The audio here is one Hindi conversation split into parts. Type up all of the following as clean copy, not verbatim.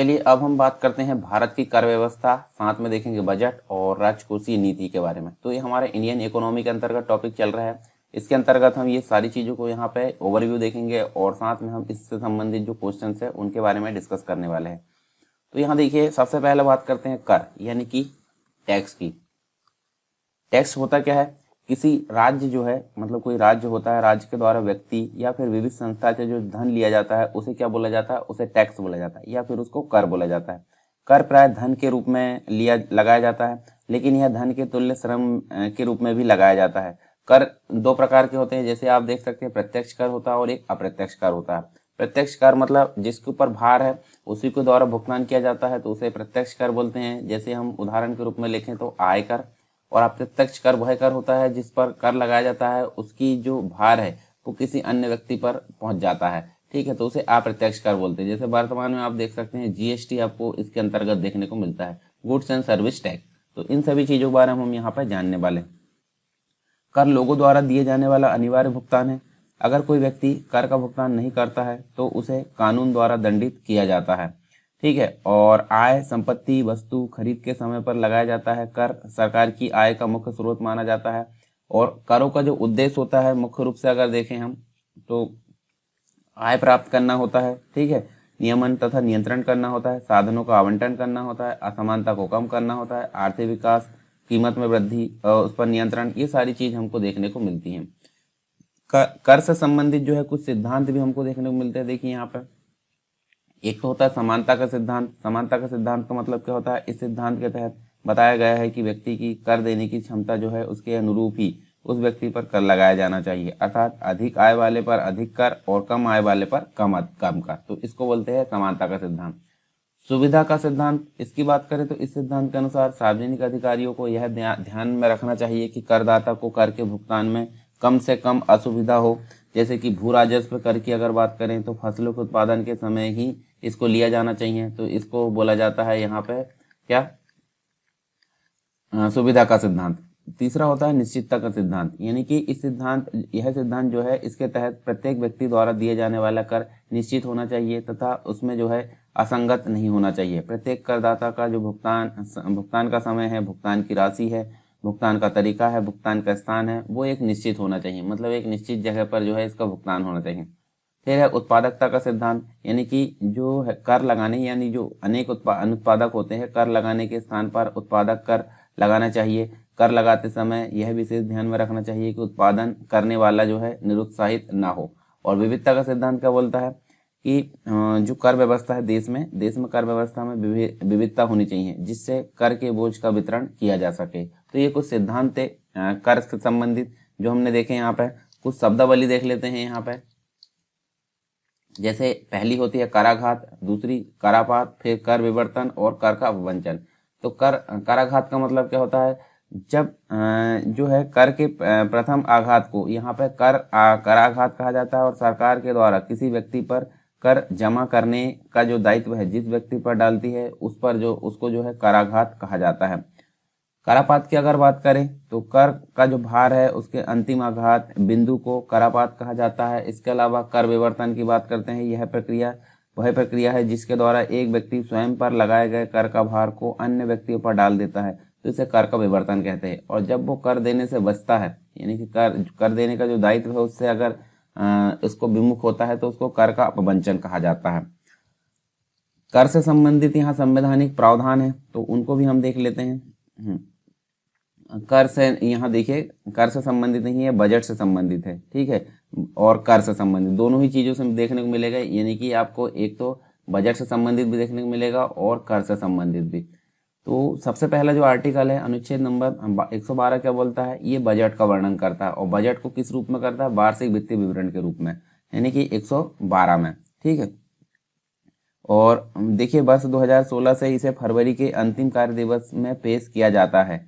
चलिए अब हम बात करते हैं भारत की कर व्यवस्था, साथ में देखेंगे बजट और राजकोषीय नीति के बारे में। तो ये हमारे इंडियन इकोनॉमी के अंतर्गत टॉपिक चल रहा है। इसके अंतर्गत हम ये सारी चीज़ों को यहाँ पे ओवरव्यू देखेंगे और साथ में हम इससे संबंधित जो क्वेश्चंस है उनके बारे में डिस्कस करने वाले हैं। तो यहाँ देखिए, सबसे पहले बात करते हैं कर यानी कि टैक्स की। टैक्स होता क्या है? किसी राज्य जो है, मतलब कोई राज्य होता है, राज्य के द्वारा व्यक्ति या फिर विविध संस्था से जो धन लिया जाता है उसे क्या बोला जाता है? उसे टैक्स बोला जाता है या फिर उसको कर बोला जाता है। कर प्राय धन के रूप में लगाया जाता है, लेकिन यह धन के तुल्य श्रम के रूप में भी लगाया जाता है। कर दो प्रकार के होते हैं, जैसे आप देख सकते हैं, प्रत्यक्ष कर होता है और एक अप्रत्यक्ष कर होता है। प्रत्यक्ष कर मतलब जिसके ऊपर भार है उसी के द्वारा भुगतान किया जाता है, तो उसे प्रत्यक्ष कर बोलते हैं। जैसे हम उदाहरण के रूप में लिखें तो आय कर। और अप्रत्यक्ष कर वह कर होता है जिस पर कर लगाया जाता है, उसकी जो भार है वो किसी अन्य व्यक्ति पर पहुंच जाता है। ठीक है, तो उसे अप्रत्यक्ष कर बोलते हैं। जैसे वर्तमान में आप देख सकते हैं जीएसटी आपको इसके अंतर्गत देखने को मिलता है, गुड्स एंड सर्विस टैक्स। तो इन सभी चीजों के बारे में हम यहाँ पर जानने वाले हैं। कर लोगों द्वारा दिए जाने वाला अनिवार्य भुगतान है। अगर कोई व्यक्ति कर का भुगतान नहीं करता है तो उसे कानून द्वारा दंडित किया जाता है। ठीक है, और आय, संपत्ति, वस्तु खरीद के समय पर लगाया जाता है। कर सरकार की आय का मुख्य स्रोत माना जाता है। और करों का जो उद्देश्य होता है, मुख्य रूप से अगर देखें हम तो आय प्राप्त करना होता है। ठीक है, नियमन तथा नियंत्रण करना होता है, साधनों का आवंटन करना होता है, असमानता को कम करना होता है, आर्थिक विकास, कीमत में वृद्धि, उस पर नियंत्रण, ये सारी चीज हमको देखने को मिलती हैं। कर से संबंधित जो है कुछ सिद्धांत भी हमको देखने को मिलते हैं। देखिए यहाँ पर एक तो होता है समानता का सिद्धांत। समानता का सिद्धांत का मतलब क्या होता है? इस सिद्धांत के तहत बताया गया है कि व्यक्ति की कर देने की क्षमता जो है उसके अनुरूप ही उस व्यक्ति पर कर लगाया जाना चाहिए, अर्थात अधिक आय वाले पर अधिक कर और कम आय वाले पर कम कर। तो इसको बोलते हैं समानता का सिद्धांत। सुविधा का सिद्धांत, इसकी बात करें तो इस सिद्धांत के अनुसार सार्वजनिक अधिकारियों को यह ध्यान में रखना चाहिए कि करदाता को कर के भुगतान में कम से कम असुविधा हो। जैसे कि भू राजस्व कर की अगर बात करें तो फसलों के उत्पादन के समय ही इसको लिया जाना चाहिए, तो इसको बोला जाता है यहाँ पे क्या? सुविधा का सिद्धांत। तीसरा होता है निश्चितता का सिद्धांत, यानी कि यह सिद्धांत जो है इसके तहत प्रत्येक व्यक्ति द्वारा दिए जाने वाला कर निश्चित होना चाहिए तथा उसमें जो है असंगत नहीं होना चाहिए। प्रत्येक करदाता का जो भुगतान का समय है, भुगतान की राशि है, भुगतान का तरीका है, भुगतान का स्थान है, वो एक निश्चित होना चाहिए, मतलब एक निश्चित जगह पर जो है इसका भुगतान होना चाहिए। फिर है उत्पादकता का सिद्धांत, यानी कि जो है कर लगाने, यानी जो अनेक अनुत्पादक होते हैं, कर लगाने के स्थान पर उत्पादक कर लगाना चाहिए। कर लगाते समय यह विशेष ध्यान में रखना चाहिए कि उत्पादन करने वाला जो है निरुत्साहित ना हो। और विविधता का सिद्धांत क्या बोलता है कि जो कर व्यवस्था है देश में कर व्यवस्था में विविधता होनी चाहिए, जिससे कर के बोझ का वितरण किया जा सके। तो ये कुछ सिद्धांत थे कर से संबंधित जो हमने देखे। यहाँ पे कुछ शब्दावली देख लेते हैं। यहाँ पे जैसे पहली होती है कराघात, दूसरी करापात, फिर कर विवर्तन और कर का अपवंचन। तो कराघात का मतलब क्या होता है? जब जो है कर के प्रथम आघात को यहाँ पे कराघात कहा जाता है, और सरकार के द्वारा किसी व्यक्ति पर कर जमा करने का जो दायित्व है जिस व्यक्ति पर डालती है उसको जो है कराघात कहा जाता है। करापात की अगर बात करें तो कर का जो भार है उसके अंतिम आघात बिंदु को करापात कहा जाता है। इसके अलावा कर विवर्तन की बात करते हैं, वह प्रक्रिया है जिसके द्वारा एक व्यक्ति स्वयं पर लगाए गए कर का भार को अन्य व्यक्तियों पर डाल देता है, तो इसे कर का विवर्तन कहते हैं। और जब वो कर देने से बचता है, यानी कि कर देने का जो दायित्व है उससे अगर उसको विमुख होता है तो उसको कर का अपवंचन कहा जाता है। कर से संबंधित यहाँ संवैधानिक प्रावधान है, तो उनको भी हम देख लेते हैं। कर से यहाँ देखिए, कर से संबंधित नहीं है, बजट से संबंधित है। ठीक है, और कर से संबंधित दोनों ही चीजों से देखने को मिलेगा, यानी कि आपको एक तो बजट से संबंधित भी देखने को मिलेगा और कर से संबंधित भी। तो सबसे पहला जो आर्टिकल है अनुच्छेद नंबर 112 क्या बोलता है? ये बजट का वर्णन करता है, और बजट को किस रूप में करता है? वार्षिक वित्तीय विवरण के रूप में, यानी कि 112 में। ठीक है, और देखिए वर्ष 2016 से इसे फरवरी के अंतिम कार्य दिवस में पेश किया जाता है।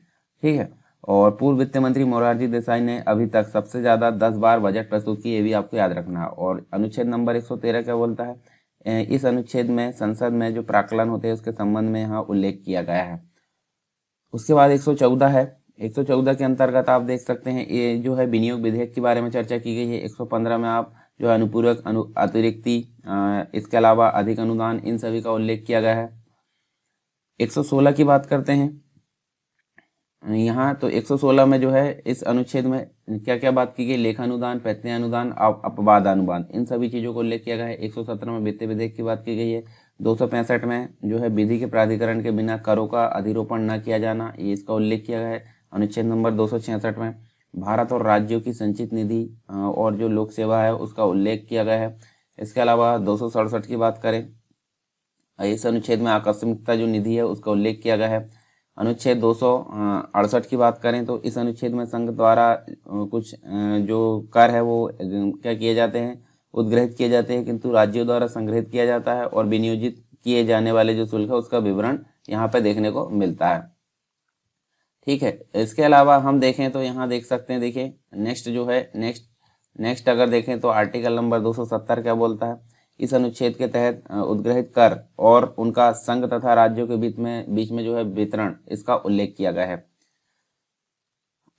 ठीक है, और पूर्व वित्त मंत्री मोरारजी देसाई ने अभी तक सबसे ज्यादा 10 बार बजट प्रस्तुत की, ये भी आपको याद रखना है। और अनुच्छेद नंबर 113 क्या बोलता है? इस अनुच्छेद में संसद में जो प्राक्कलन होते हैं उसके संबंध में यहाँ उल्लेख किया गया है। उसके बाद 114 है। 114 के अंतर्गत आप देख सकते हैं ये जो है विनियोग विधेयक के बारे में चर्चा की गई है। 115 में आप जो है अनुपूरक, अतिरिक्ति, इसके अलावा अधिक अनुदान, इन सभी का उल्लेख किया गया है। 116 की बात करते हैं यहाँ, तो 116 में जो है इस अनुच्छेद में क्या क्या बात की गई, लेखानुदान, पैतृक अनुदान, अपवाद अनुदान, इन सभी चीज़ों को उल्लेख किया गया है। 117 में वित्तीय विधेयक की बात की गई है। 265 में जो है विधि के प्राधिकरण के बिना करों का अधिरोपण न किया जाना, ये इसका उल्लेख किया गया है। अनुच्छेद नंबर 266 में भारत और राज्यों की संचित निधि और जो लोक सेवा है उसका उल्लेख किया गया है। इसके अलावा 267 की बात करें, इस अनुच्छेद में आकस्मिकता जो निधि है उसका उल्लेख किया गया है। अनुच्छेद 268 की बात करें तो इस अनुच्छेद में संघ द्वारा कुछ जो कर है वो क्या किए जाते हैं, उद्ग्रहित किए जाते हैं, किंतु राज्यों द्वारा संग्रहित किया जाता है और विनियोजित किए जाने वाले जो शुल्क है उसका विवरण यहाँ पे देखने को मिलता है। ठीक है, इसके अलावा हम देखें तो यहाँ देख सकते हैं, देखिए नेक्स्ट जो है नेक्स्ट अगर देखें तो आर्टिकल नंबर 270 क्या बोलता है। इस अनुच्छेद के तहत उद्ग्रहित कर और उनका संघ तथा राज्यों के बीच में जो है वितरण, इसका उल्लेख किया गया है।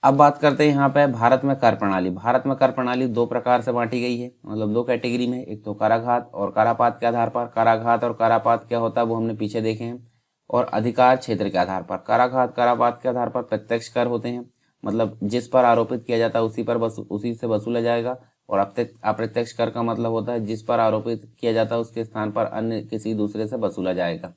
अब बात करते हैं यहाँ पे भारत में कर प्रणाली। भारत में कर प्रणाली दो प्रकार से बांटी गई है, मतलब दो कैटेगरी में, एक तो कराघात और करापात के आधार पर। कराघात और करापात क्या होता है वो हमने पीछे देखे हैं। और अधिकार क्षेत्र के आधार पर। कराघात करापात के आधार पर प्रत्यक्ष कर होते हैं, मतलब जिस पर आरोपित किया जाता है उसी से वसूला जाएगा। और अप्रत्यक्ष कर का मतलब होता है जिस पर आरोपित किया जाता है उसके स्थान पर अन्य किसी दूसरे से वसूला जाएगा।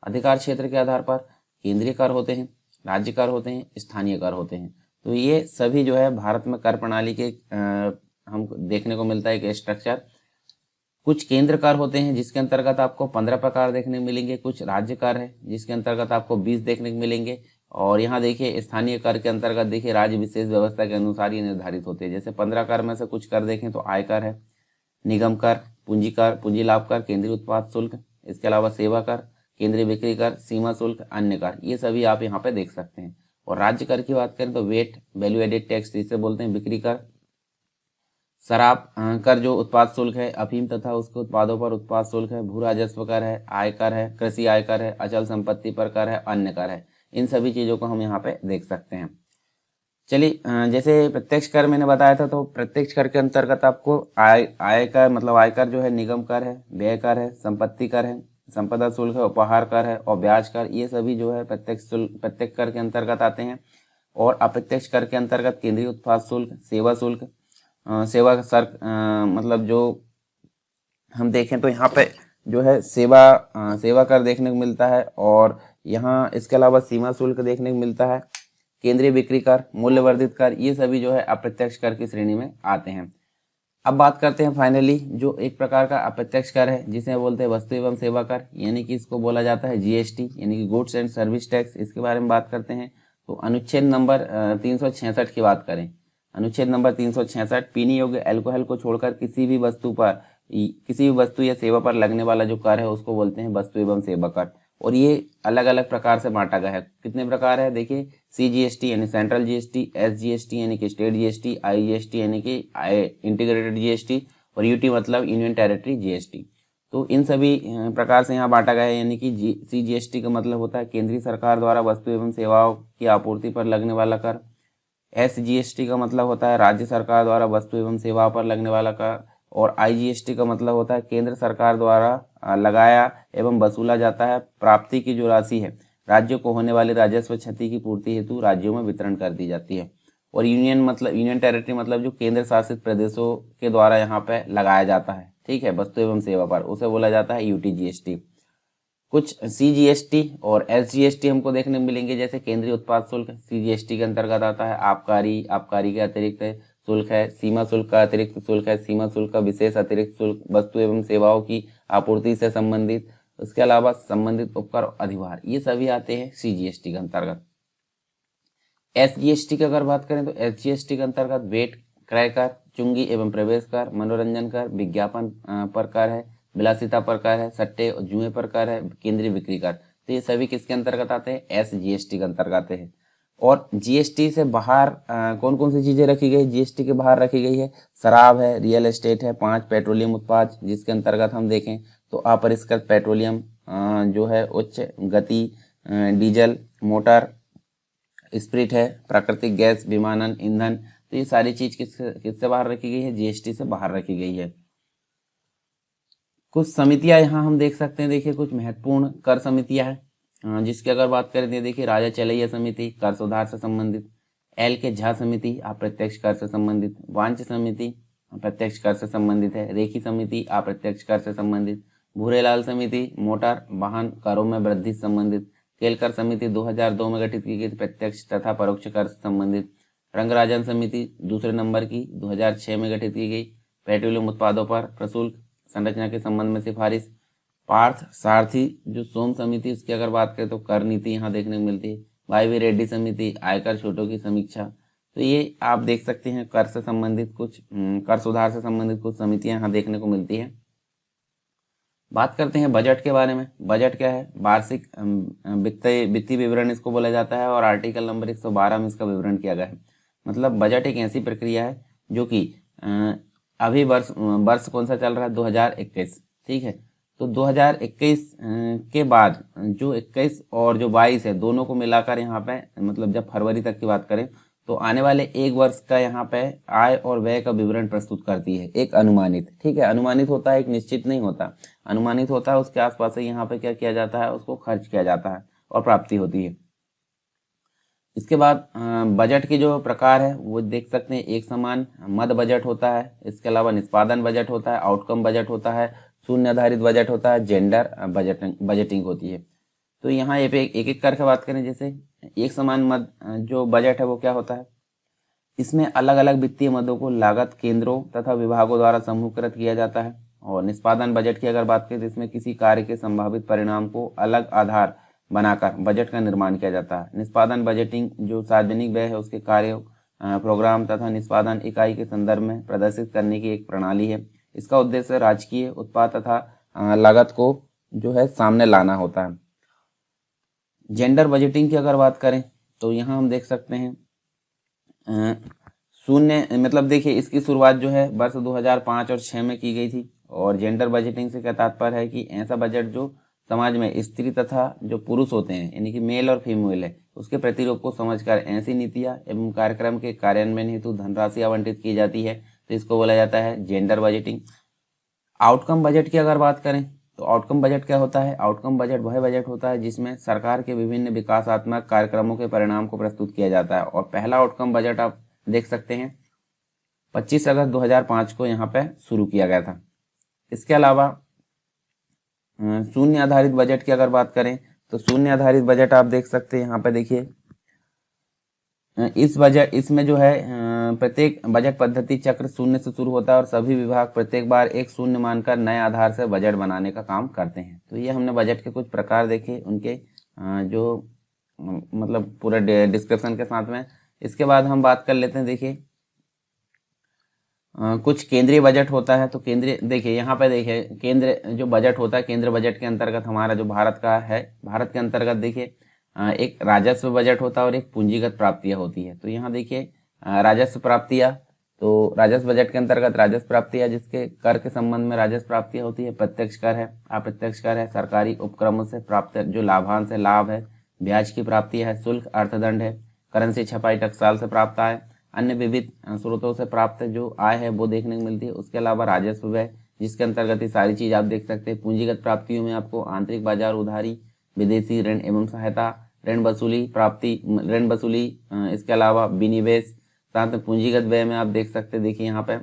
अधिकार क्षेत्र के आधार पर केंद्रीय कर होते हैं, राज्य कर होते हैं, स्थानीय कर होते हैं। तो ये सभी जो है भारत में कर प्रणाली के हम देखने को मिलता है एक स्ट्रक्चर। कुछ केंद्र कर होते हैं जिसके अंतर्गत आपको 15 प्रकार देखने को मिलेंगे। कुछ राज्य कर है जिसके अंतर्गत आपको 20 देखने को मिलेंगे। और यहाँ देखिए स्थानीय कर के अंतर्गत देखिए राज्य विशेष व्यवस्था के अनुसार ये निर्धारित होते हैं। जैसे 15 कर में से कुछ कर देखें तो आयकर है, निगम कर, पूंजी कर, पूंजी लाभ कर, केंद्रीय उत्पाद शुल्क, इसके अलावा सेवा कर, केंद्रीय बिक्री कर, सीमा शुल्क, अन्य कर, ये सभी आप यहाँ पे देख सकते हैं। और राज्य कर की बात करें तो वेट, वैल्यू एडेड टैक्स जिसे बोलते हैं, बिक्री कर, शराब कर जो उत्पाद शुल्क है, अफीम तथा उसके उत्पादों पर उत्पाद शुल्क है, भू राजस्व कर है, आयकर है, कृषि आयकर है, अचल संपत्ति पर कर है, अन्य कर है। इन सभी चीजों को हम यहाँ पे देख सकते हैं। चलिए जैसे प्रत्यक्ष कर मैंने बताया था, तो प्रत्यक्ष कर के अंतर्गत आपको आयकर मतलब आयकर जो है, निगम कर है, व्यय कर है, संपत्ति कर है, संपदा शुल्क है, उपहार कर है और ब्याज कर, ये सभी जो है प्रत्यक्ष कर के अंतर्गत आते हैं। और अप्रत्यक्ष कर के अंतर्गत केंद्रीय उत्पाद शुल्क, सेवा शुल्क, सेवा सर मतलब जो हम देखें तो यहाँ पे जो है सेवा कर देखने को मिलता है। और यहाँ इसके अलावा सीमा शुल्क देखने को मिलता है, केंद्रीय बिक्री कर, मूल्य वर्धित कर, ये सभी जो है अप्रत्यक्ष कर की श्रेणी में आते हैं। अब बात करते हैं फाइनली जो एक प्रकार का अप्रत्यक्ष कर है जिसे बोलते हैं वस्तु एवं सेवा कर, यानी कि इसको बोला जाता है जीएसटी, यानी कि गुड्स एंड सर्विस टैक्स। इसके बारे में बात करते हैं तो अनुच्छेद नंबर 366 की बात करें। अनुच्छेद नंबर 366 पीने योग्य अल्कोहल को छोड़कर किसी भी वस्तु या सेवा पर लगने वाला जो कर है उसको बोलते हैं वस्तु एवं सेवा कर। और ये अलग अलग प्रकार से बांटा गया है। कितने प्रकार है देखिए, CGST यानी सेंट्रल GST, SGST यानी कि स्टेट GST, IGST यानी कि इंटीग्रेटेड GST और UT मतलब यूनियन टेरिटरी GST। तो इन सभी प्रकार से यहाँ बांटा गया है। यानी कि CGST का मतलब होता है केंद्रीय सरकार द्वारा वस्तु एवं सेवाओं की आपूर्ति पर लगने वाला कर। SGST का मतलब होता है राज्य सरकार द्वारा वस्तु एवं सेवाओं पर लगने वाला कर। और IGST का मतलब होता है केंद्र सरकार द्वारा लगाया एवं वसूला जाता है प्राप्ति की जो राशि है राज्यों को होने वाली राजस्व क्षति की पूर्ति हेतु राज्यों में वितरण कर दी जाती है। और यूनियन टेरिटरी मतलब जो केंद्र शासित प्रदेशों के द्वारा यहाँ पे लगाया जाता है, ठीक है, वस्तु एवं सेवा पर, उसे बोला जाता है UTGST। कुछ CGST और SGST हमको देखने को मिलेंगे। जैसे केंद्रीय उत्पाद शुल्क CGST के अंतर्गत आता है। आबकारी के अतिरिक्त शुल्क है, सीमा शुल्क का अतिरिक्त शुल्क है, सीमा शुल्क का विशेष अतिरिक्त शुल्क, वस्तु एवं सेवाओं की आपूर्ति से संबंधित, उसके अलावा संबंधित उपकर अधिभार, ये सभी आते हैं CGST के अंतर्गत। SGST की अगर बात करें तो SGST के अंतर्गत वेट, क्रय कर, चुंगी एवं प्रवेश कर, मनोरंजन कर, विज्ञापन पर कर है, विलासिता पर कर है, सट्टे और जुए पर कर है, केंद्रीय बिक्री कर। तो ये सभी किसके अंतर्गत आते हैं? SGST के अंतर्गत आते हैं। और GST से बाहर कौन कौन सी चीजें रखी गई? GST के बाहर रखी गई है शराब है, रियल एस्टेट है, 5 पेट्रोलियम उत्पाद जिसके अंतर्गत हम देखें तो अपरिष्कृत पेट्रोलियम जो है, उच्च गति डीजल मोटर स्प्रिट है, प्राकृतिक गैस, विमानन ईंधन। तो ये सारी चीज किससे बाहर रखी गई है? GST से बाहर रखी गई है। कुछ समितियां यहाँ हम देख सकते हैं, देखिए कुछ महत्वपूर्ण कर समितियां हैं जिसकी अगर बात करें तो देखिए राजा चलैया समिति कर सुधार से संबंधित, एल के झा समिति अप्रत्यक्ष कर से संबंधित, वांच समिति प्रत्यक्ष कर से संबंधित है, रेखी समिति अप्रत्यक्ष कर से संबंधित, भूरेलाल समिति मोटर वाहन करों में वृद्धि से संबंधित, केलकर समिति 2002 में गठित की गई प्रत्यक्ष तथा परोक्ष कर से संबंधित, रंगराजन समिति दूसरे नंबर की 2006 में गठित की गई, पेट्रोलियम उत्पादों पर प्रशुल्क संरचना के संबंध में सिफारिश, पार्थ सारथी जो सोम समिति उसकी अगर बात करें तो कर नीति यहाँ देखने को मिलती है, वाई रेड्डी समिति आयकर छूटों की समीक्षा। तो ये आप देख सकते हैं कर से संबंधित कुछ कर सुधार से संबंधित कुछ समितियां यहाँ देखने को मिलती है। बात करते हैं बजट के बारे में। बजट क्या है? वार्षिक वित्तीय विवरण इसको बोला जाता है और आर्टिकल नंबर 112 में इसका विवरण किया गया है। मतलब बजट एक ऐसी प्रक्रिया है जो कि अभी वर्ष कौन सा चल रहा है? 2021, ठीक है। तो 2021 के बाद जो 21 और जो 22 है दोनों को मिलाकर यहाँ पे मतलब जब फरवरी तक की बात करें तो आने वाले एक वर्ष का यहाँ पे आय और व्यय का विवरण प्रस्तुत करती है, एक अनुमानित, ठीक है। अनुमानित होता है, एक निश्चित नहीं होता, अनुमानित होता है। उसके आसपास से यहाँ पे क्या किया जाता है? उसको खर्च किया जाता है और प्राप्ति होती है। इसके बाद बजट के जो प्रकार है वो देख सकते हैं। एक समान मद बजट होता है, इसके अलावा निष्पादन बजट होता है, आउटकम बजट होता है, शून्य आधारित बजट होता है, जेंडर बजटिंग होती है। तो यहाँ एक एक करके बात करें, जैसे एक समान मद जो बजट है वो क्या होता है? इसमें अलग अलग वित्तीय मदों को लागत केंद्रों तथा विभागों द्वारा समूहकृत किया जाता है। और निष्पादन बजट की अगर बात करें तो इसमें किसी कार्य के संभावित परिणाम को अलग आधार बनाकर बजट का निर्माण किया जाता है। निष्पादन बजटिंग जो सार्वजनिक व्यय है उसके कार्यों, प्रोग्राम तथा निष्पादन इकाई के संदर्भ में प्रदर्शित करने की एक प्रणाली है। इसका उद्देश्य राजकीय उत्पाद तथा लागत को जो है सामने लाना होता है। जेंडर बजटिंग की अगर बात करें तो यहाँ हम देख सकते हैं शून्य मतलब देखिए इसकी शुरुआत जो है वर्ष 2005 और 6 में की गई थी। और जेंडर बजटिंग से क्या तात्पर्य है कि ऐसा बजट जो समाज में स्त्री तथा जो पुरुष होते हैं यानी कि मेल और फीमेल है उसके प्रतिरूप को समझकर ऐसी नीतियां एवं कार्यक्रम के कार्यान्वयन हेतु धनराशि आवंटित की जाती है, तो इसको बोला जाता है जेंडर बजटिंग। आउटकम बजट की अगर बात करें तो आउटकम बजट क्या होता है? आउटकम बजट वह बजट होता है जिसमें सरकार के विभिन्न विकासात्मक कार्यक्रमों के परिणाम को प्रस्तुत किया जाता है। और पहला आउटकम बजट आप देख सकते हैं 25 अगस्त 2005 को यहाँ पे शुरू किया गया था। इसके अलावा शून्य आधारित बजट की अगर बात करें तो शून्य आधारित बजट आप देख सकते हैं यहाँ पे देखिए इसमें जो है प्रत्येक बजट पद्धति चक्र शून्य से शुरू होता है और सभी विभाग प्रत्येक बार एक शून्य मानकर नए आधार से बजट बनाने का काम करते हैं। तो ये हमने बजट के कुछ प्रकार देखे, उनके जो मतलब पूरा डिस्क्रिप्शन के साथ में। इसके बाद हम बात कर लेते हैं, देखिए कुछ केंद्रीय बजट होता है। तो केंद्रीय देखिए यहाँ पे देखिए केंद्र जो बजट होता है, केंद्र बजट के अंतर्गत हमारा जो भारत का है, भारत के अंतर्गत देखिए एक राजस्व बजट होता है और एक पूंजीगत प्राप्तियां होती है। तो यहाँ देखिए राजस्व प्राप्तियां, तो राजस्व बजट के अंतर्गत राजस्व प्राप्तियां जिसके कर के संबंध में राजस्व प्राप्तियां होती है, प्रत्यक्ष कर है, अप्रत्यक्ष कर है, सरकारी उपक्रमों से प्राप्त जो लाभांश है, लाभ है, ब्याज की प्राप्ति है, शुल्क अर्थदंड है, करेंसी छपाई टकसाल से प्राप्त आय, अन्य विविध स्रोतों से प्राप्त जो आय है वो देखने को मिलती है। उसके अलावा राजस्व व्यय जिसके अंतर्गत ये सारी चीज आप देख सकते हैं। पूंजीगत प्राप्तियों में आपको आंतरिक बाजार उधारी, विदेशी ऋण एवं सहायता, ऋण वसूली प्राप्ति, ऋण वसूली, इसके अलावा विनिवेश, साथ में पूंजीगत व्यय में आप देख सकते हैं, देखिए यहाँ पे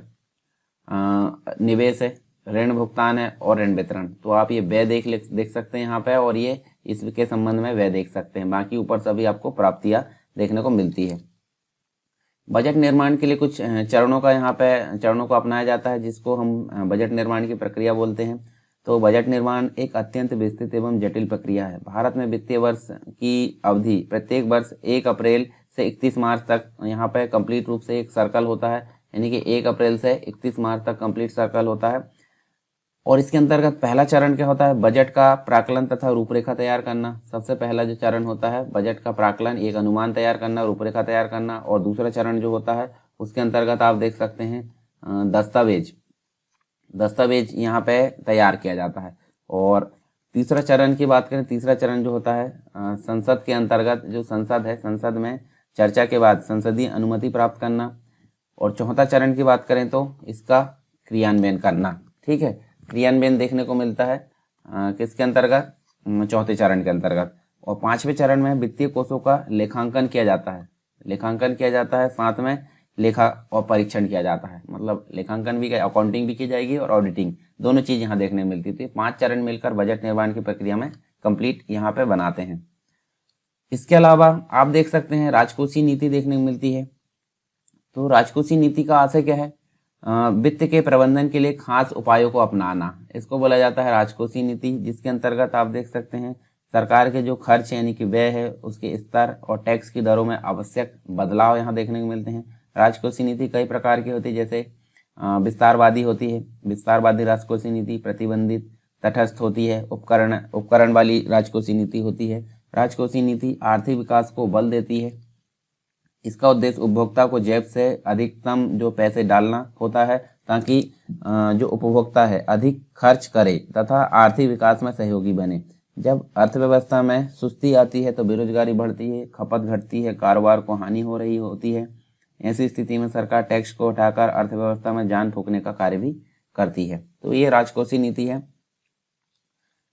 निवेश है, ऋण भुगतान है और ऋण वितरण। तो आप ये व्यय देख सकते हैं यहाँ पे, और ये इसके संबंध में व्यय देख सकते हैं। बाकी ऊपर सभी आपको प्राप्तियां देखने को मिलती है। बजट निर्माण के लिए कुछ चरणों को अपनाया जाता है जिसको हम बजट निर्माण की प्रक्रिया बोलते हैं। तो बजट निर्माण एक अत्यंत विस्तृत एवं जटिल प्रक्रिया है। भारत में वित्तीय वर्ष की अवधि प्रत्येक वर्ष 1 अप्रैल से 31 मार्च तक यहाँ पे कंप्लीट रूप से एक सर्कल होता है, यानी कि 1 अप्रैल से 31 मार्च तक कंप्लीट सर्कल होता है। और इसके अंतर्गत पहला चरण क्या होता है? बजट का प्राक्कलन तथा रूपरेखा तैयार करना। सबसे पहला जो चरण होता है बजट का प्राक्कलन, एक अनुमान तैयार करना, रूपरेखा तैयार करना। और दूसरा चरण जो होता है उसके अंतर्गत आप देख सकते हैं दस्तावेज यहाँ पे तैयार किया जाता है। और तीसरा चरण की बात करें, तीसरा चरण जो होता है संसद के अंतर्गत, जो संसद है, संसद में चर्चा के बाद संसदीय अनुमति प्राप्त करना। और चौथा चरण की बात करें तो इसका क्रियान्वयन करना। ठीक है, क्रियान्वयन देखने को मिलता है किसके अंतर्गत, चौथे चरण के अंतर्गत। और पांचवें चरण में वित्तीय कोषों का लेखांकन किया जाता है, साथ में लेखा और परीक्षण किया जाता है। मतलब लेखांकन भी, अकाउंटिंग भी की जाएगी और ऑडिटिंग, दोनों चीज यहाँ देखने मिलती थी। 5 चरण मिलकर बजट निर्माण की प्रक्रिया में कंप्लीट यहाँ पे बनाते हैं। इसके अलावा आप देख सकते हैं राजकोषीय नीति देखने को मिलती है। तो राजकोषीय नीति का आशय क्या है, वित्त के प्रबंधन के लिए खास उपायों को अपनाना, इसको बोला जाता है राजकोषीय नीति। जिसके अंतर्गत आप देख सकते हैं सरकार के जो खर्च यानी कि व्यय है उसके स्तर और टैक्स की दरों में आवश्यक बदलाव यहाँ देखने को मिलते हैं। राजकोषीय नीति कई प्रकार की होती है, जैसे विस्तारवादी होती है, विस्तारवादी राजकोषीय नीति, प्रतिबंधित, तटस्थ होती है, उपकरण वाली राजकोषीय नीति होती है। राजकोषीय नीति आर्थिक विकास को बल देती है। इसका उद्देश्य उपभोक्ता को जेब से अधिकतम जो पैसे डालना होता है, ताकि जो उपभोक्ता है अधिक खर्च करे तथा आर्थिक विकास में सहयोगी बने। जब अर्थव्यवस्था में सुस्ती आती है तो बेरोजगारी बढ़ती है, खपत घटती है, कारोबार को हानि हो रही होती है। ऐसी स्थिति में सरकार टैक्स को उठाकर अर्थव्यवस्था में जान फूंकने का कार्य भी करती है। तो ये राजकोषीय नीति है।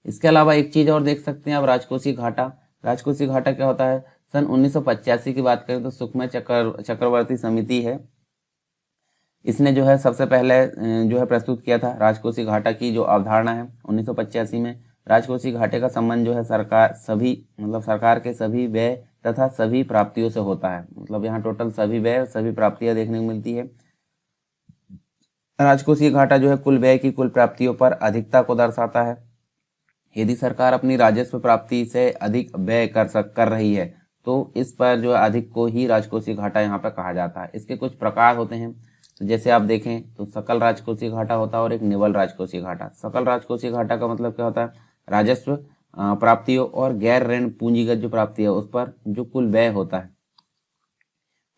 इसके अलावा एक चीज और देख सकते हैं आप, राजकोषीय घाटा। राजकोषीय घाटा क्या होता है, सन 1985 की बात करें तो सुखमय चक्रवर्ती समिति है, इसने जो है सबसे पहले जो है प्रस्तुत किया था राजकोषीय घाटा की जो अवधारणा है 1985 में। राजकोषीय घाटे का संबंध जो है सरकार के सभी व्यय तथा सभी प्राप्तियों से होता है। मतलब यहाँ टोटल सभी व्यय सभी प्राप्तियां देखने को मिलती है। राजकोषीय घाटा जो है कुल व्यय की कुल प्राप्तियों पर अधिकता को दर्शाता है। यदि सरकार अपनी राजस्व प्राप्ति से अधिक व्यय कर रही है तो इस पर जो है अधिक को ही राजकोषीय घाटा यहाँ पे कहा जाता है। इसके कुछ प्रकार होते हैं, तो जैसे आप देखें तो सकल राजकोषीय घाटा होता है और एक निवल राजकोषीय घाटा। सकल राजकोषीय घाटा का मतलब क्या होता है, राजस्व प्राप्तियों और गैर ऋण पूंजीगत जो प्राप्ति है उस पर जो कुल व्यय होता है,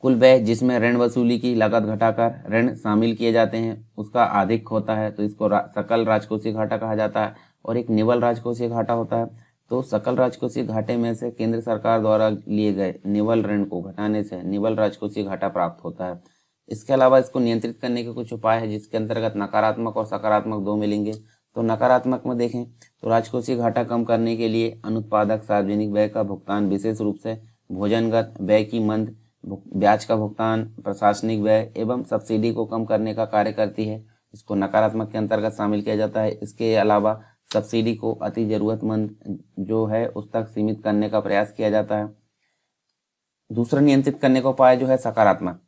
कुल व्यय जिसमें ऋण वसूली की लागत घटाकर ऋण शामिल किए जाते हैं उसका अधिक होता है, तो इसको सकल राजकोषीय घाटा कहा जाता है। और एक निवल राजकोषीय घाटा होता है। तो सकल राजकोषीय घाटे में से केंद्र सरकार द्वारा लिए गए निवल ऋण को घटाने से निवल राजकोषीय घाटा प्राप्त होता है। इसके अलावा इसको नियंत्रित करने के कुछ उपाय है, जिसके अंतर्गत नकारात्मक और सकारात्मक दो मिलेंगे। तो नकारात्मक में देखें तो राजकोषीय घाटा कम करने के लिए अनुत्पादक सार्वजनिक व्यय का भुगतान, विशेष रूप से भोजनगत व्यय की मंद, ब्याज का भुगतान, प्रशासनिक व्यय एवं सब्सिडी को कम करने का कार्य करती है। इसको नकारात्मक के अंतर्गत शामिल किया जाता है। इसके अलावा सब्सिडी को अति जरूरतमंद जो है उस तक सीमित करने का प्रयास किया जाता है। दूसरा नियंत्रित करने का उपाय जो है सकारात्मक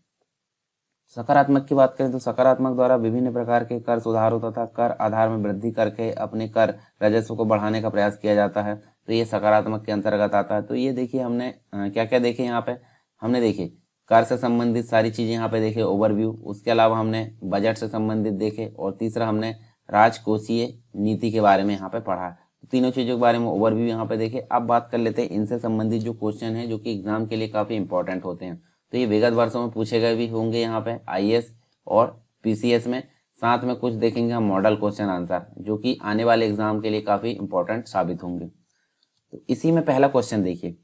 की बात करें तो सकारात्मक द्वारा विभिन्न प्रकार के कर सुधारों तथा कर आधार में वृद्धि करके अपने कर राजस्व को बढ़ाने का प्रयास किया जाता है। तो ये सकारात्मक के अंतर्गत आता है। तो ये देखिए हमने क्या क्या देखे यहाँ पे, हमने देखे कर से संबंधित सारी चीजें यहाँ पे देखे ओवरव्यू, उसके अलावा हमने बजट से संबंधित देखे, और तीसरा हमने राजकोषीय नीति के बारे में यहाँ पे पढ़ा। तो तीनों चीजों के बारे में ओवरव्यू यहाँ पे देखे। अब बात कर लेते हैं इनसे संबंधित जो क्वेश्चन है जो कि एग्जाम के लिए काफी इंपॉर्टेंट होते हैं। तो ये विगत वर्षों में पूछे गए भी होंगे यहाँ पे आईएएस और पीसीएस में, साथ में कुछ देखेंगे हम मॉडल क्वेश्चन आंसर जो कि आने वाले एग्जाम के लिए काफी इंपॉर्टेंट साबित होंगे। तो इसी में पहला क्वेश्चन देखिए,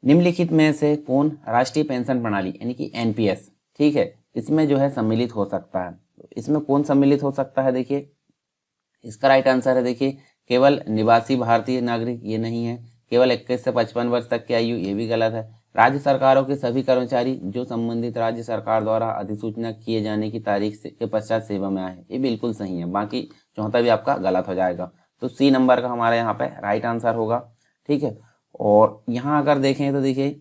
निम्नलिखित में से कौन राष्ट्रीय पेंशन प्रणाली यानी कि एनपीएस, ठीक है, इसमें जो है सम्मिलित हो सकता है। तो इसमें कौन सम्मिलित हो सकता है, देखिए इसका राइट आंसर है देखिए केवल निवासी भारतीय नागरिक, ये नहीं है। केवल 21 से 55 वर्ष तक की आयु, ये भी गलत है। राज्य सरकारों के सभी कर्मचारी जो संबंधित राज्य सरकार द्वारा अधिसूचना किए जाने की तारीख के पश्चात सेवा में आए, ये बिल्कुल सही है। बाकी चौथा भी आपका गलत हो जाएगा। तो सी नंबर का हमारे यहाँ पे राइट आंसर होगा, ठीक है। और यहाँ अगर देखें तो देखिए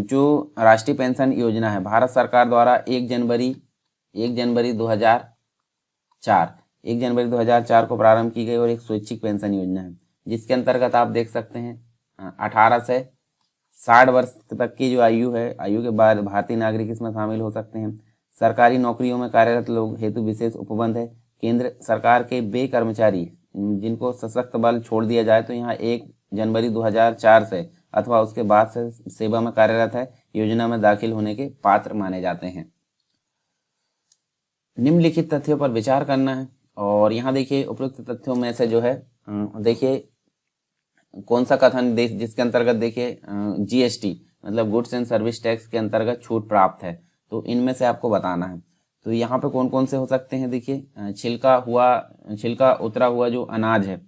जो राष्ट्रीय पेंशन योजना है भारत सरकार द्वारा 1 जनवरी 2004 को प्रारंभ की गई और एक स्वैच्छिक पेंशन योजना है, जिसके अंतर्गत आप देख सकते हैं 18 से 60 वर्ष तक की जो आयु है, आयु के बाद भारतीय नागरिक इसमें शामिल हो सकते हैं। सरकारी नौकरियों में कार्यरत लोग हेतु विशेष उपबंध है। केंद्र सरकार के वे कर्मचारी जिनको सशक्त बल छोड़ दिया जाए तो यहाँ 1 जनवरी 2004 से अथवा उसके बाद से सेवा में कार्यरत है, योजना में दाखिल होने के पात्र माने जाते हैं। निम्नलिखित तथ्यों पर विचार करना है, और यहाँ देखिए उपरोक्त तथ्यों में से जो है देखिए कौन सा कथन जिसके अंतर्गत देखिए जीएसटी मतलब गुड्स एंड सर्विस टैक्स के अंतर्गत छूट प्राप्त है, तो इनमें से आपको बताना है। तो यहाँ पे कौन कौन से हो सकते हैं, देखिए छिलका उतरा हुआ जो अनाज है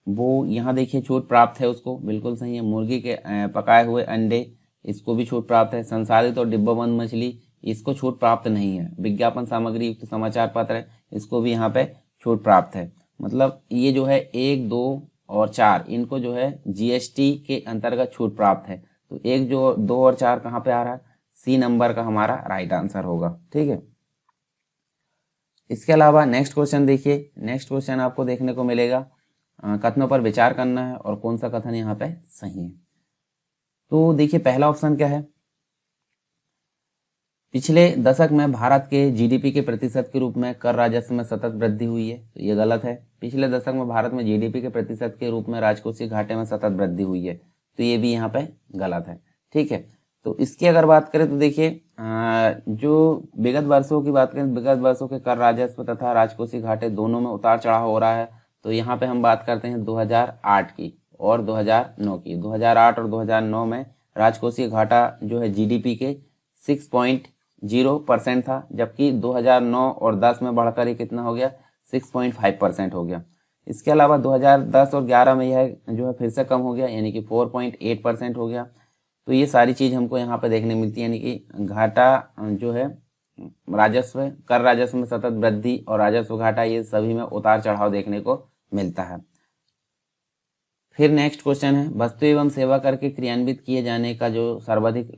वो यहाँ देखिए छूट प्राप्त है उसको, बिल्कुल सही है। मुर्गी के पकाए हुए अंडे, इसको भी छूट प्राप्त है। संसाधित और डिब्बाबंद मछली, इसको छूट प्राप्त नहीं है। विज्ञापन सामग्री युक्त समाचार पत्र, इसको भी यहाँ पे छूट प्राप्त है। मतलब ये जो है 1, 2 और 4 इनको जो है जीएसटी के अंतर्गत छूट प्राप्त है। तो 1, 2 और 4 कहाँ पे आ रहा है, सी नंबर का हमारा राइट आंसर होगा। ठीक है, इसके अलावा नेक्स्ट क्वेश्चन देखिए। नेक्स्ट क्वेश्चन आपको देखने को मिलेगा कथनों पर विचार करना है और कौन सा कथन यहाँ पे सही है। तो देखिए पहला ऑप्शन क्या है, पिछले दशक में भारत के जीडीपी के प्रतिशत के रूप में कर राजस्व में सतत वृद्धि हुई है। तो ये गलत है। पिछले दशक में भारत में जीडीपी के प्रतिशत के रूप में राजकोषीय घाटे में सतत वृद्धि हुई है। तो ये भी यहाँ पे गलत है। ठीक है, तो इसकी अगर बात करें तो देखिए जो विगत वर्षों की बात करें, विगत वर्षों के कर राजस्व तथा राजकोषीय घाटे दोनों में उतार चढ़ाव हो रहा है। तो यहाँ पे हम बात करते हैं 2008 की और 2009 की। 2008 और 2009 में राजकोषीय घाटा जो है जीडीपी के 6.0% था, जबकि 2009 और 10 में बढ़कर ये कितना हो गया, 6.5% हो गया। इसके अलावा 2010 और 11 में यह जो है फिर से कम हो गया, यानी कि 4.8% हो गया। तो ये सारी चीज़ हमको यहाँ पे देखने मिलती है, यानी कि घाटा जो है राजस्व, कर राजस्व में सतत वृद्धि और राजस्व घाटा, ये सभी में उतार चढ़ाव देखने को मिलता है। फिर नेक्स्ट क्वेश्चन है, वस्तु एवं सेवा कर के क्रियान्वित किए जाने का जो सर्वाधिक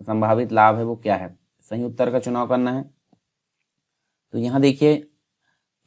संभावित लाभ है वो क्या है। सही उत्तर का चुनाव करना है। तो यहाँ देखिए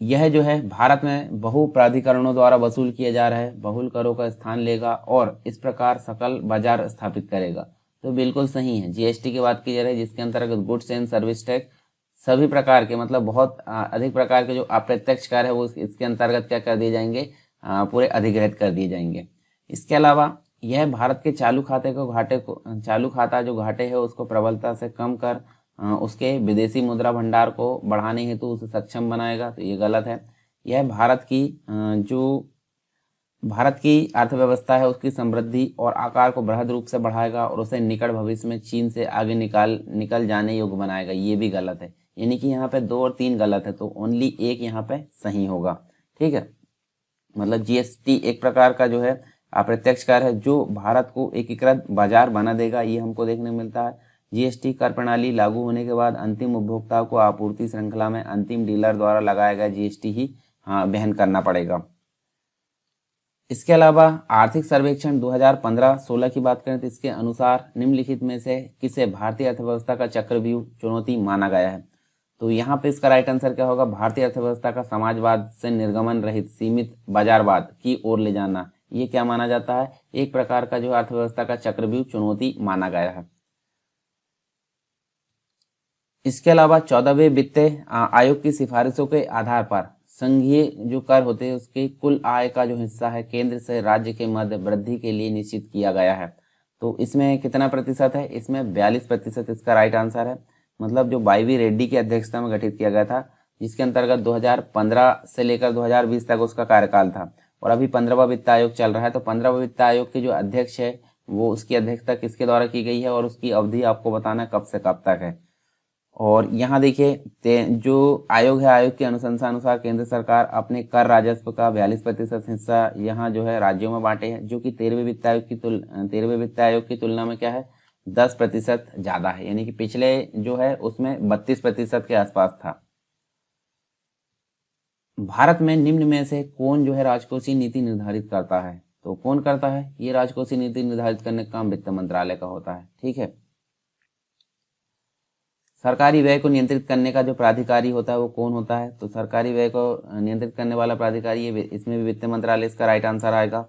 यह जो है भारत में बहु प्राधिकरणों द्वारा वसूल किया जा रहा है, बहुल करों का स्थान लेगा और इस प्रकार सकल बाजार स्थापित करेगा। तो बिल्कुल सही है। जीएसटी की बात की जा रही है, जिसके अंतर्गत गुड्स एंड सर्विस टैक्स सभी प्रकार के, मतलब बहुत अधिक प्रकार के जो अप्रत्यक्ष कर है वो इसके अंतर्गत क्या कर दिए जाएंगे, पूरे अधिग्रहित कर दिए जाएंगे। इसके अलावा यह भारत के चालू खाता जो घाटे है उसको प्रबलता से कम कर उसके विदेशी मुद्रा भंडार को बढ़ाने हेतु उसे सक्षम बनाएगा। तो ये गलत है। यह भारत की अर्थव्यवस्था है उसकी समृद्धि और आकार को बृहद रूप से बढ़ाएगा और उसे निकट भविष्य में चीन से आगे निकल जाने योग्य बनाएगा। ये भी गलत है। यानी कि यहाँ पे 2 और 3 गलत है, तो ओनली 1 यहाँ पे सही होगा। ठीक है, मतलब जीएसटी एक प्रकार का जो है अप्रत्यक्ष कर है जो भारत को एकीकृत बाजार बना देगा, ये हमको देखने मिलता है। जीएसटी कर प्रणाली लागू होने के बाद अंतिम उपभोक्ता को आपूर्ति श्रृंखला में अंतिम डीलर द्वारा लगाया गया जीएसटी ही वहन करना पड़ेगा। इसके अलावा आर्थिक सर्वेक्षण 2015-16 की बात करें तो इसके अनुसार निम्नलिखित में से किसे भारतीय अर्थव्यवस्था का चक्रव्यूह चुनौती माना गया है। तो यहाँ पे इसका राइट आंसर क्या होगा, भारतीय अर्थव्यवस्था का समाजवाद से निर्गमन रहित सीमित बाजारवाद की ओर ले जाना। ये क्या माना जाता है, एक प्रकार का जो अर्थव्यवस्था का चक्रव्यूह चुनौती माना गया है। इसके अलावा 14वें वित्त आयोग की सिफारिशों के आधार पर संघीय जो कर होते हैं उसके कुल आय का जो हिस्सा है केंद्र से राज्य के मध्य वृद्धि के लिए निश्चित किया गया है। तो इसमें कितना प्रतिशत है, इसमें 42% इसका राइट आंसर है। मतलब जो वाई.वी. रेड्डी की अध्यक्षता में गठित किया गया था, जिसके अंतर्गत 2015 से लेकर 2020 तक उसका कार्यकाल था और अभी 15वां वित्त आयोग चल रहा है। तो 15वां वित्त आयोग के जो अध्यक्ष है वो उसकी अध्यक्षता किसके द्वारा की गई है और उसकी अवधि आपको बताना कब से कब तक है। और यहाँ देखिए जो आयोग है, आयोग की अनुशंसा अनुसार केंद्र सरकार अपने कर राजस्व का 42% हिस्सा यहाँ जो है राज्यों में बांटे हैं, जो कि 13वें वित्त आयोग की तुलना में क्या है 10% ज्यादा है। यानी कि पिछले जो है उसमें 32% के आसपास था। भारत में निम्न में से कौन जो है राजकोषीय नीति निर्धारित करता है। तो कौन करता है, ये राजकोषीय नीति निर्धारित करने का काम वित्त मंत्रालय का होता है। ठीक है, सरकारी व्यय को नियंत्रित करने का जो प्राधिकारी होता है वो कौन होता है। तो सरकारी व्यय को नियंत्रित करने वाला प्राधिकारी ये, इसमें भी वित्त मंत्रालय इसका राइट आंसर आएगा।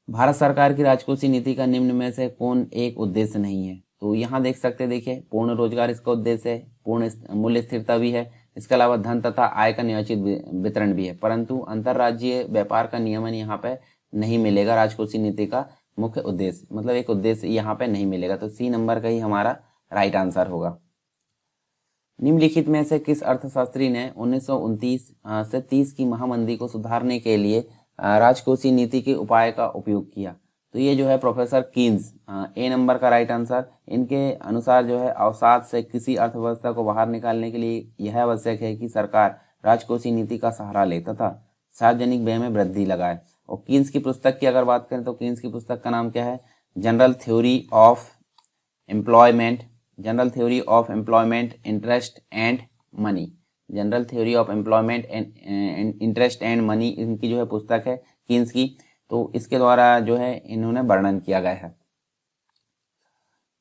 भारत सरकार की राजकोषीय नीति का निम्न में से कौन एक उद्देश्य नहीं है। तो यहाँ देख सकते हैं, देखिए पूर्ण रोजगार इसका उद्देश्य है, पूर्ण मूल्य स्थिरता भी है, इसके अलावा धन तथा आय का न्यायोचित वितरण भी है, परंतु अंतरराज्यीय व्यापार का नियमन यहाँ पे नहीं मिलेगा। राजकोषीय नीति का मुख्य उद्देश्य मतलब एक उद्देश्य यहाँ पे नहीं मिलेगा। तो सी नंबर का ही हमारा राइट आंसर होगा। निम्नलिखित में से किस अर्थशास्त्री ने 1929 से 30 की महामंदी को सुधारने के लिए राजकोषीय नीति के उपाय का उपयोग किया। तो ये जो है प्रोफेसर कीन्स, ए नंबर का राइट आंसर। इनके अनुसार जो है अवसाद से किसी अर्थव्यवस्था को बाहर निकालने के लिए यह आवश्यक है कि सरकार राजकोषीय नीति का सहारा ले तथा सार्वजनिक व्यय में वृद्धि लगाए। और कीन्स की पुस्तक की अगर बात करें तो कीन्स की पुस्तक का नाम क्या है? General theory of employment, general theory of employment, interest and money, general theory of employment and interest and money इनकी जो है पुस्तक है कीन्स की। तो इसके द्वारा जो है इन्होंने वर्णन किया गया है।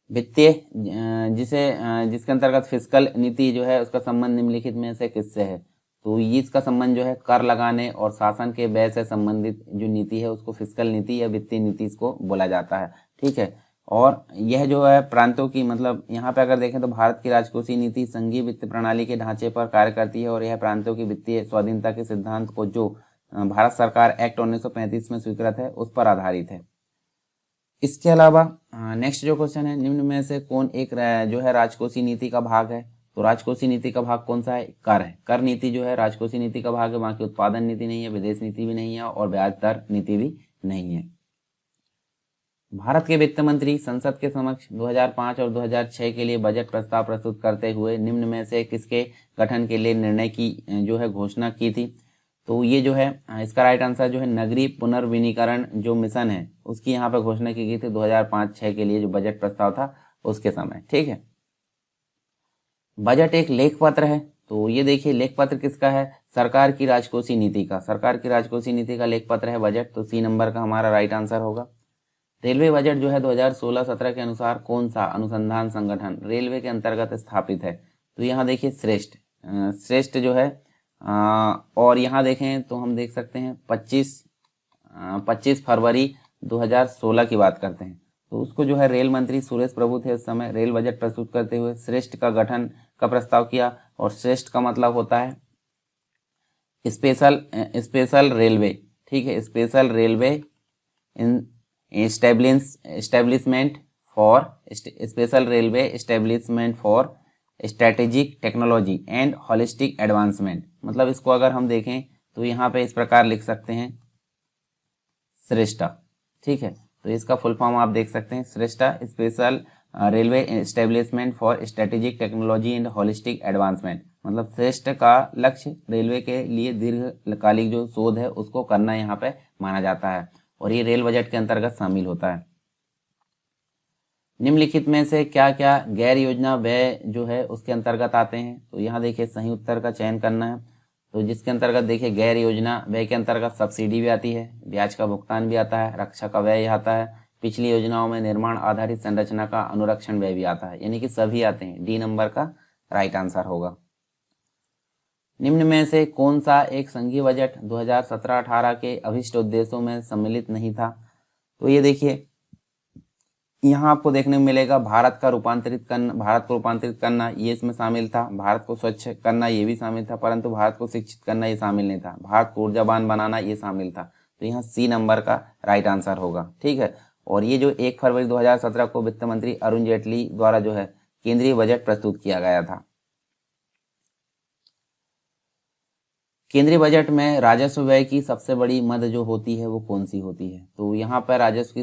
वित्तीय जिसके अंतर्गत फिस्कल नीति जो है उसका संबंध निम्नलिखित में से किससे है? तो ये इसका संबंध जो है कर लगाने और शासन के व्यय से संबंधित जो नीति है उसको फिस्कल नीति या वित्तीय नीति इसको बोला जाता है। ठीक है, और यह जो है प्रांतों की, मतलब यहाँ पे अगर देखें तो भारत की राजकोषीय नीति संघीय वित्त प्रणाली के ढांचे पर कार्य करती है और यह प्रांतों की वित्तीय स्वाधीनता के सिद्धांत को जो भारत सरकार एक्ट 1935 में स्वीकृत है उस पर आधारित है। इसके अलावा नेक्स्ट जो क्वेश्चन है, निम्न में से कौन एक जो है राजकोषीय नीति का भाग है? तो राजकोषीय नीति का भाग कौन सा है? कर है। कर नीति जो है राजकोषीय नीति का भाग है, बाकी उत्पादन नीति नहीं है, विदेश नीति भी नहीं है और ब्याज दर नीति भी नहीं है। भारत के वित्त मंत्री संसद के समक्ष 2005 और 2006 के लिए बजट प्रस्ताव प्रस्तुत करते हुए निम्न में से किसके गठन के लिए निर्णय की जो है घोषणा की थी? तो ये जो है इसका राइट आंसर जो है नगरीय पुनर्विनीकरण जो मिशन है उसकी यहाँ पे घोषणा की गई थी 2005-06 के लिए जो बजट प्रस्ताव था उसके समय। ठीक है, बजट एक लेख पत्र है। तो ये देखिए लेख पत्र किसका है? सरकार की राजकोषीय नीति का, सरकार की राजकोषीय नीति का लेख पत्र है बजट। तो सी नंबर का हमारा राइट आंसर होगा। रेलवे बजट जो है 2016-17 के अनुसार कौन सा अनुसंधान संगठन रेलवे के अंतर्गत स्थापित है? तो यहाँ देखिए श्रेष्ठ जो है और यहाँ देखें तो हम देख सकते हैं 25 फरवरी 2016 की बात करते हैं। तो उसको जो है रेल मंत्री सुरेश प्रभु थे उस समय, रेल बजट प्रस्तुत करते हुए श्रेष्ठ का गठन का प्रस्ताव किया। और श्रेष्ठ का मतलब होता है स्पेशल रेलवे। ठीक है, special railway establishment for strategic technology and holistic advancement. मतलब इसको अगर हम देखें तो यहाँ पे इस प्रकार लिख सकते हैं श्रेष्ठा। ठीक है, तो इसका फुल फॉर्म आप देख सकते हैं Shreshtha, special railway establishment for strategic technology and holistic advancement. मतलब श्रेष्ठ का लक्ष्य रेलवे के लिए दीर्घकालिक जो शोध है उसको करना यहाँ पे माना जाता है और ये रेल बजट के अंतर्गत शामिल होता है। निम्नलिखित में से क्या क्या गैर योजना व्यय जो है उसके अंतर्गत आते हैं? तो यहाँ देखिए सही उत्तर का चयन करना है। तो जिसके अंतर्गत देखिए गैर योजना व्यय के अंतर्गत सब्सिडी भी आती है, ब्याज का भुगतान भी आता है, रक्षा का व्यय आता है, पिछली योजनाओं में निर्माण आधारित संरचना का अनुरक्षण व्यय भी आता है, यानी कि सभी आते हैं। डी नंबर का राइट आंसर होगा। निम्न में से कौन सा एक संघीय बजट 2017-18 के अभिष्ट उद्देश्यों में सम्मिलित नहीं था? तो ये देखिए यहाँ आपको देखने को मिलेगा भारत को रूपांतरित करना ये इसमें शामिल था, भारत को स्वच्छ करना ये भी शामिल था, परंतु भारत को शिक्षित करना ये शामिल नहीं था, भारत को ऊर्जावान बनाना ये शामिल था। तो यहाँ सी नंबर का राइट आंसर होगा। ठीक है, और ये जो 1 फरवरी 2017 को वित्त मंत्री अरुण जेटली द्वारा जो है केंद्रीय बजट प्रस्तुत किया गया था। केंद्रीय बजट में राजस्व व्यय की सबसे बड़ी मद जो होती है वो कौन सी होती है? तो यहाँ पर राजस्व व्यय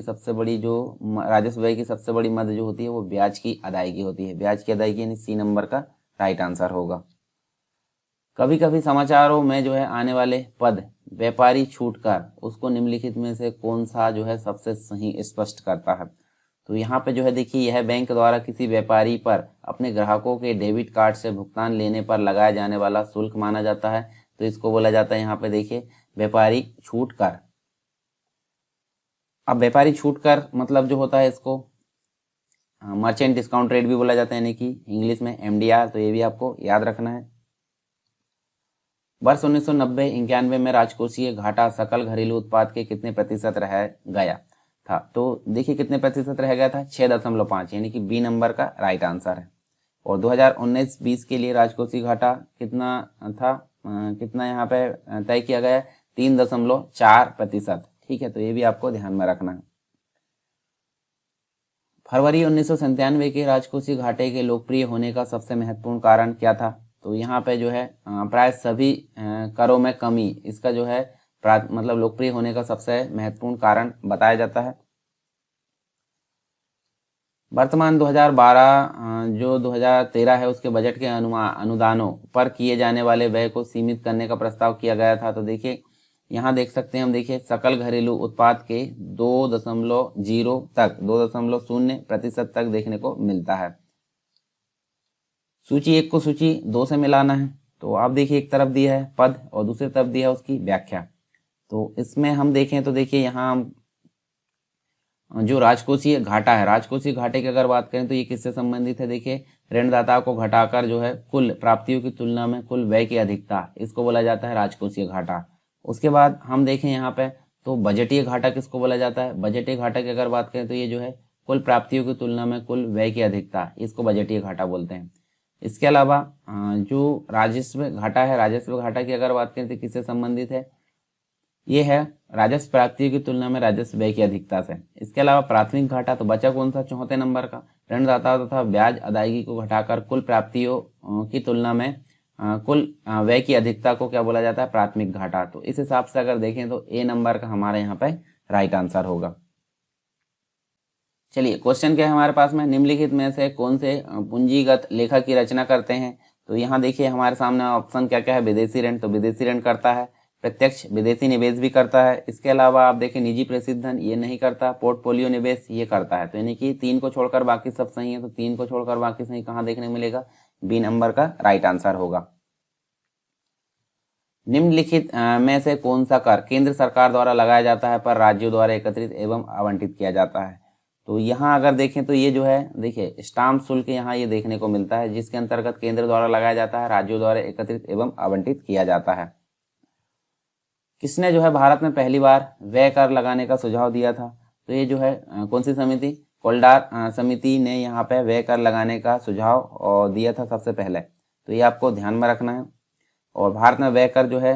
की सबसे बड़ी मद जो होती है वो ब्याज की अदायगी होती है। ब्याज की अदायगी यानी सी नंबर का राइट आंसर होगा। कभी कभी समाचारों में जो है आने वाले पद व्यापारी छूटकर उसको निम्नलिखित में से कौन सा जो है सबसे सही स्पष्ट करता है? तो यहाँ पे जो है देखिए यह बैंक द्वारा किसी व्यापारी पर अपने ग्राहकों के डेबिट कार्ड से भुगतान लेने पर लगाया जाने वाला शुल्क माना जाता है। तो इसको बोला जाता है यहाँ पे देखिए व्यापारी छूट कर। अब व्यापारी छूट कर मतलब जो होता है इसको मर्चेंट डिस्काउंट रेट भी बोला जाता है, यानी कि इंग्लिश में MDR। तो ये भी आपको याद रखना है। वर्ष 1990-91 में राजकोषीय घाटा सकल घरेलू उत्पाद के कितने प्रतिशत रह गया था? तो देखिए कितने प्रतिशत रह गया था? 6.5, यानी कि बी नंबर का राइट आंसर है। और 2019-20 के लिए राजकोषीय घाटा कितना था, कितना यहाँ पे तय किया गया? 3.4%। ठीक है, तो ये भी आपको ध्यान में रखना है। फरवरी 1997 के राजकोषीय घाटे के लोकप्रिय होने का सबसे महत्वपूर्ण कारण क्या था? तो यहाँ पे जो है प्राय सभी करों में कमी इसका जो है मतलब लोकप्रिय होने का सबसे महत्वपूर्ण कारण बताया जाता है। वर्तमान 2012 जो 2013 है उसके बजट के अनुदानों पर किए जाने वाले व्यय को सीमित करने का प्रस्ताव किया गया था। तो देखिए यहाँ देख सकते हैं हम, देखिए सकल घरेलू उत्पाद के 2.0 तक 2.0% तक देखने को मिलता है। सूची 1 को सूची 2 से मिलाना है। तो आप देखिए एक तरफ दिया है पद और दूसरी तरफ दिया है उसकी व्याख्या। तो इसमें हम देखें तो देखिए यहाँ जो राजकोषीय घाटा है, राजकोषीय घाटे की अगर बात करें तो ये किससे संबंधित है? देखिए ऋणदाता को घटाकर जो है कुल प्राप्तियों की तुलना में कुल व्यय की अधिकता, इसको बोला जाता है राजकोषीय घाटा। उसके बाद हम देखें यहाँ पे तो बजटीय घाटा किसको बोला जाता है? बजटीय घाटा की अगर बात करें तो ये जो है कुल प्राप्तियों की तुलना में कुल व्यय की अधिकता, इसको बजटीय घाटा बोलते हैं। इसके अलावा जो राजस्व घाटा है, राजस्व घाटा की अगर बात करें तो किससे संबंधित है? ये है राजस्व प्राप्तियों की तुलना में राजस्व व्यय की अधिकता से। इसके अलावा प्राथमिक घाटा तो बचा कौन सा? चौथे नंबर का, ऋणदाताओं तथा ब्याज अदायगी को घटाकर कुल प्राप्तियों की तुलना में कुल व्यय की अधिकता को क्या बोला जाता है? प्राथमिक घाटा। तो इस हिसाब से अगर देखें तो ए नंबर का हमारे यहाँ पे राइट आंसर होगा। चलिए क्वेश्चन क्या है हमारे पास में, निम्नलिखित में से कौन से पूंजीगत लेखा की रचना करते हैं? तो यहाँ देखिए हमारे सामने ऑप्शन क्या क्या है? विदेशी ऋण, तो विदेशी ऋण करता है। प्रत्यक्ष विदेशी निवेश भी करता है। इसके अलावा आप देखें निजी प्रेषित धन, ये नहीं करता। पोर्टफोलियो निवेश ये करता है। तो यानी कि 3 को छोड़कर बाकी सब सही है। तो 3 को छोड़कर बाकी सही कहाँ देखने मिलेगा? बी नंबर का राइट आंसर होगा। निम्नलिखित में से कौन सा कर केंद्र सरकार द्वारा लगाया जाता है पर राज्यों द्वारा एकत्रित एवं आवंटित किया जाता है? तो यहाँ अगर देखें तो ये जो है देखिए स्टाम्प शुल्क यहाँ ये देखने को मिलता है, जिसके अंतर्गत केंद्र द्वारा लगाया जाता है, राज्यों द्वारा एकत्रित एवं आवंटित किया जाता है। किसने जो है भारत में पहली बार व्यय कर लगाने का सुझाव दिया था? तो ये जो है कौन सी समिति? कोल्डार समिति ने यहाँ पे व्यय कर लगाने का सुझाव दिया था सबसे पहले। तो ये आपको ध्यान में रखना है। और भारत में व्यय कर जो है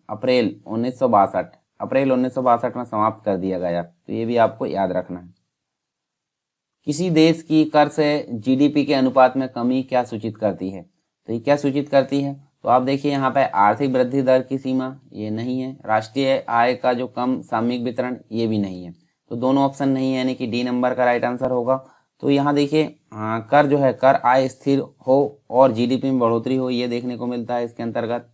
अप्रैल 1962 में समाप्त कर दिया गया। तो ये भी आपको याद रखना है। किसी देश की कर से जीडीपी के अनुपात में कमी क्या सूचित करती है? तो ये क्या सूचित करती है? तो आप देखिए यहाँ पे आर्थिक वृद्धि दर की सीमा ये नहीं है। राष्ट्रीय आय का जो कम सामयिक वितरण ये भी नहीं है। तो दोनों ऑप्शन नहीं है, यानी कि डी नंबर का राइट आंसर होगा। तो यहाँ देखिए कर जो है कर आय स्थिर हो और जीडीपी में बढ़ोतरी हो, ये देखने को मिलता है। इसके अंतर्गत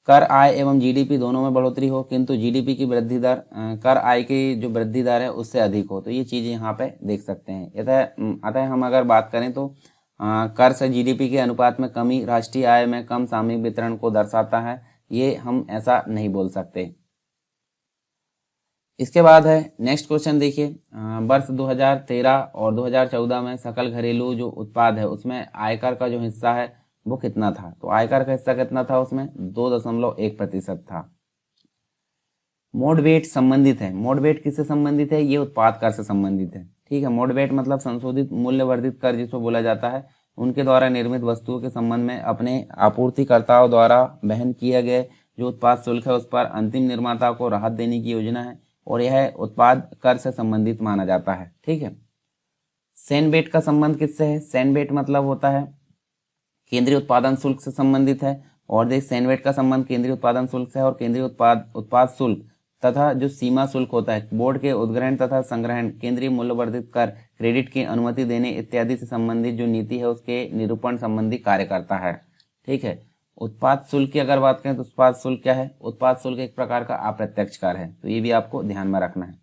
कर आय एवं जीडीपी दोनों में बढ़ोतरी हो, किंतु जीडीपी की वृद्धि दर कर आय की जो वृद्धि दर है उससे अधिक हो। तो ये चीज़ यहाँ पे देख सकते हैं। अतः हम अगर बात करें तो कर से जीडीपी के अनुपात में कमी राष्ट्रीय आय में कम सामयिक वितरण को दर्शाता है, ये हम ऐसा नहीं बोल सकते। इसके बाद है नेक्स्ट क्वेश्चन देखिए, वर्ष 2013 और 2014 में सकल घरेलू जो उत्पाद है उसमें आयकर का जो हिस्सा है वो कितना था? तो आयकर का हिस्सा कितना था उसमें? 2.1% था। मोडवेट संबंधित है। मोडवेट किससे संबंधित है? ये उत्पाद कर से संबंधित है। ठीक है, मोडवेट मतलब संशोधित मूल्य वर्धित कर जिसको बोला जाता है। उनके द्वारा निर्मित वस्तुओं के संबंध में अपने आपूर्तिकर्ताओं द्वारा वहन किए गए जो उत्पाद शुल्क है उस पर अंतिम निर्माता को राहत देने की योजना है और यह उत्पाद कर से संबंधित माना जाता है। ठीक है, सेनबेट का संबंध किससे है? सेनबेट मतलब होता है केंद्रीय उत्पादन शुल्क से संबंधित है। और देख सेनबेट का संबंध केंद्रीय उत्पादन शुल्क से है और केंद्रीय उत्पाद शुल्क तथा जो सीमा शुल्क होता है, बोर्ड के उद्ग्रहण तथा संग्रहण, केंद्रीय मूल्यवर्धित कर, क्रेडिट की अनुमति देने इत्यादि से संबंधित जो नीति है उसके निरूपण संबंधी कार्य करता है। ठीक है, उत्पाद शुल्क की अगर बात करें तो उत्पाद शुल्क क्या है? उत्पाद शुल्क एक प्रकार का अप्रत्यक्ष कर है। तो ये भी आपको ध्यान में रखना है।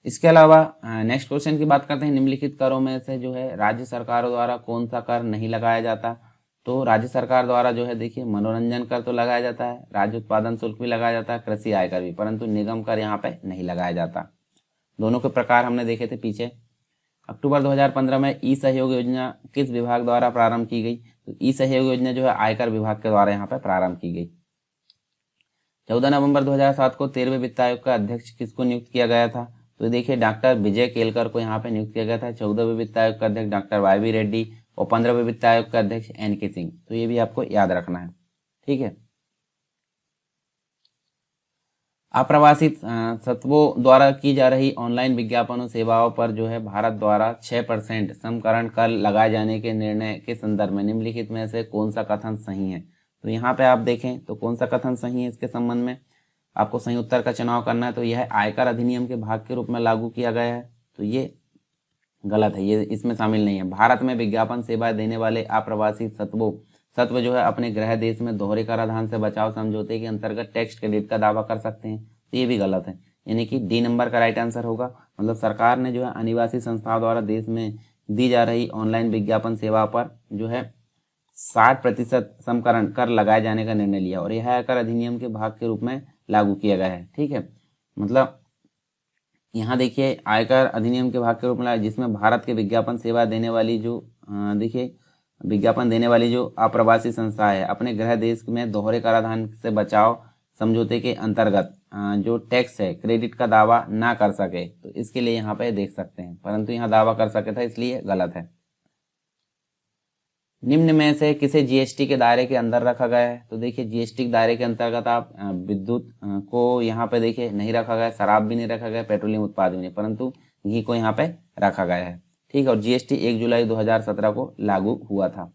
इसके अलावा नेक्स्ट क्वेश्चन की बात करते हैं, निम्नलिखित करों में से जो है राज्य सरकारों द्वारा कौन सा कर नहीं लगाया जाता? तो राज्य सरकार द्वारा जो है देखिए मनोरंजन कर तो लगाया जाता है, राज्य उत्पादन शुल्क भी लगाया जाता है, कृषि आयकर भी, परंतु निगम कर यहाँ पे नहीं लगाया जाता। दोनों के प्रकार हमने देखे थे पीछे। अक्टूबर 2015 में ई सहयोग योजना किस विभाग द्वारा प्रारंभ की गई? तो ई सहयोग योजना जो है आयकर विभाग के द्वारा यहाँ पे प्रारंभ की गई। 14 नवंबर 2007 को 13वें वित्त आयोग का अध्यक्ष किसको नियुक्त किया गया था? तो देखिए डॉक्टर विजय केलकर को यहाँ पे नियुक्त किया गया था। 14वें वित्त आयोग का अध्यक्ष डॉक्टर वाई रेड्डी और 15वें वित्त आयोग का अध्यक्ष एन.के. सिंह। तो ये भी आपको याद रखना है। ठीक है, अप्रवासित तत्वों द्वारा की जा रही ऑनलाइन विज्ञापनों सेवाओं पर जो है भारत द्वारा 6% समकरण कर लगाए जाने के निर्णय के संदर्भ में निम्नलिखित में से कौन सा कथन सही है? तो यहाँ पे आप देखें तो कौन सा कथन सही है इसके संबंध में आपको सही उत्तर का चुनाव करना है। तो यह आयकर अधिनियम के भाग के रूप में लागू किया गया है। तो ये गलत है, ये इसमें शामिल नहीं है। भारत में विज्ञापन सेवा देने वाले अप्रवासी सत्व जो है अपने गृह देश में दोहरे कराधान से बचाव समझौते के अंतर्गत टैक्स क्रेडिट का दावा कर सकते हैं, तो ये भी गलत है। यानी कि डी नंबर का राइट आंसर होगा। मतलब सरकार ने जो है अनिवासी संस्थाओं द्वारा देश में दी जा रही ऑनलाइन विज्ञापन सेवा पर जो है 60% समकरण कर लगाए जाने का निर्णय लिया और यह आयकर अधिनियम के भाग के रूप में लागू किया गया है। ठीक है, मतलब यहाँ देखिए आयकर अधिनियम के भाग के रूप में जिसमें भारत के विज्ञापन सेवा देने वाली जो देखिए विज्ञापन देने वाली जो अप्रवासी संस्था है अपने गृह देश में दोहरे कराधान से बचाव समझौते के अंतर्गत जो टैक्स है क्रेडिट का दावा ना कर सके, तो इसके लिए यहाँ पे देख सकते हैं, परंतु यहाँ दावा कर सके था, इसलिए गलत है। निम्न में से किसे जीएसटी के दायरे के अंदर रखा गया है? तो देखिए जीएसटी के दायरे के अंतर्गत आप विद्युत को यहाँ पे देखिए नहीं रखा गया, शराब भी नहीं रखा गया, पेट्रोलियम उत्पाद भी नहीं, परंतु घी को यहाँ पे रखा गया है। ठीक है, और जीएसटी 1 जुलाई 2017 को लागू हुआ था।